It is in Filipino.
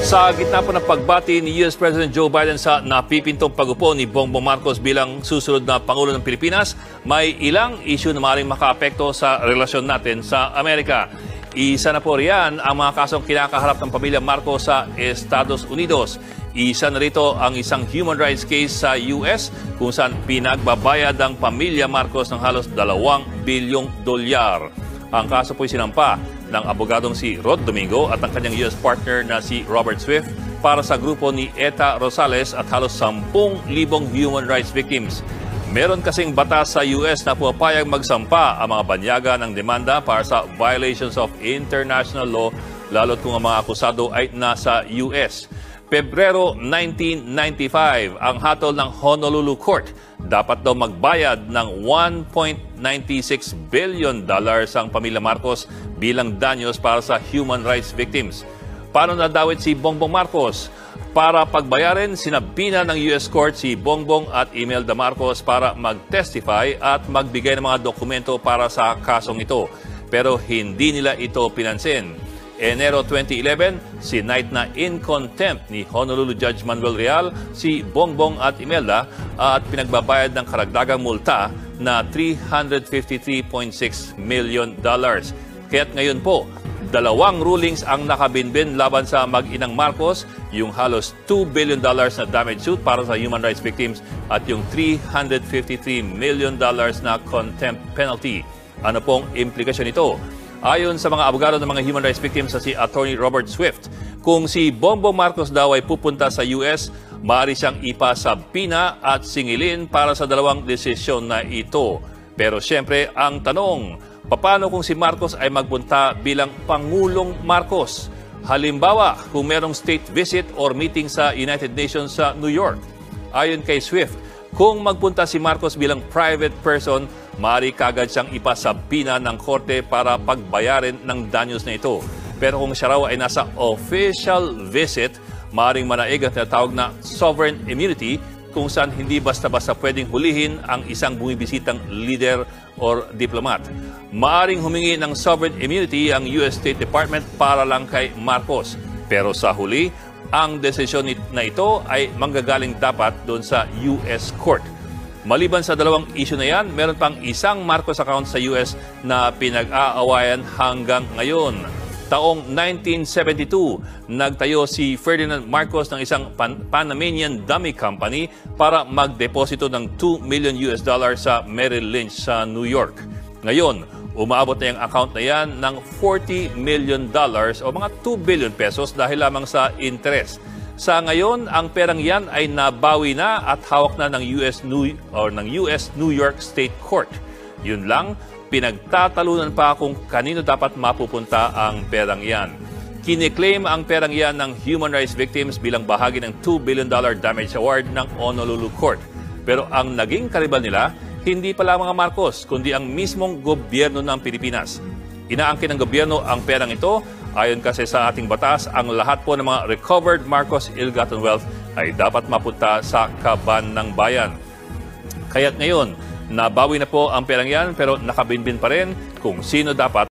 Sa gitna po ng pagbati ni US President Joe Biden sa napipintong pagupo ni Bongbong Marcos bilang susunod na Pangulo ng Pilipinas, may ilang issue na maaaring makaapekto sa relasyon natin sa Amerika. Isa na po riyan ang mga kasong kinakaharap ng pamilya Marcos sa Estados Unidos. Isa na rito ang isang human rights case sa US kung saan pinagbabayad ang pamilya Marcos ng halos $2 bilyong. Ang kaso po'y sinampa ng abogadong si Rod Domingo at ang kanyang US partner na si Robert Swift para sa grupo ni Eta Rosales at halos 10,000 human rights victims. Meron kasing batas sa US na pumapayag magsampa ang mga banyaga ng demanda para sa violations of international law, lalo't kung ang mga akusado ay nasa US. Pebrero 1995, ang hatol ng Honolulu Court, dapat daw magbayad ng $1.96 billion ang pamilya Marcos bilang danyos para sa human rights victims. Paano nadawit si Bongbong Marcos? Para pagbayarin, sinabina ng US Court si Bongbong at Imelda Marcos para mag-testify at magbigay ng mga dokumento para sa kasong ito. Pero hindi nila ito pinansin. Enero 2011, sinight na in contempt ni Honolulu Judge Manuel Real si Bongbong at Imelda at pinagbabayad ng karagdagang multa na $353.6 million. Kaya't ngayon po, 2 rulings ang nakabinbin laban sa mag-inang Marcos, yung halos $2 billion na damage suit para sa human rights victims at yung $353 million na contempt penalty. Ano pong implikasyon ito? Ayon sa mga abogado ng mga human rights victims sa si Attorney Robert Swift, kung si Bongbong Marcos daw ay pupunta sa US, maaari siyang ipasabina at singilin para sa dalawang desisyon na ito. Pero siyempre, ang tanong, paano kung si Marcos ay magpunta bilang Pangulong Marcos? Halimbawa, kung merong state visit or meeting sa United Nations sa New York. Ayon kay Swift, kung magpunta si Marcos bilang private person, maaari kagad siyang ipasabina ng korte para pagbayarin ng danyos na ito. Pero kung siya raw ay nasa official visit, maaaring manaig ang tinatawag na sovereign immunity kung saan hindi basta-basta pwedeng hulihin ang isang bumibisitang leader or diplomat. Maaaring humingi ng sovereign immunity ang US State Department para lang kay Marcos. Pero sa huli, ang desisyon na ito ay manggagaling dapat doon sa US Court. Maliban sa dalawang issue na yan, meron pang isang Marcos account sa US na pinag-aawayan hanggang ngayon. Taong 1972, nagtayo si Ferdinand Marcos ng isang Panamanian dummy company para magdeposito ng $2 million sa Merrill Lynch sa New York. Ngayon, umaabot na yung account na yan ng $40 million o mga 2 billion pesos dahil lamang sa interest. Sa ngayon, ang perang yan ay nabawi na at hawak na ng US New York State Court. Yun lang, pinagtatalunan pa kung kanino dapat mapupunta ang perang yan. Kiniklaim ang perang yan ng human rights victims bilang bahagi ng $2 billion damage award ng Honolulu Court. Pero ang naging karibal nila, hindi pala mga Marcos, kundi ang mismong gobyerno ng Pilipinas. Inaangkin ng gobyerno ang perang ito. Ayon kasi sa ating batas, ang lahat po ng mga recovered Marcos ill-gotten wealth ay dapat mapunta sa kaban ng bayan. Kaya't ngayon, nabawi na po ang perang yan pero nakabinbin pa rin kung sino dapat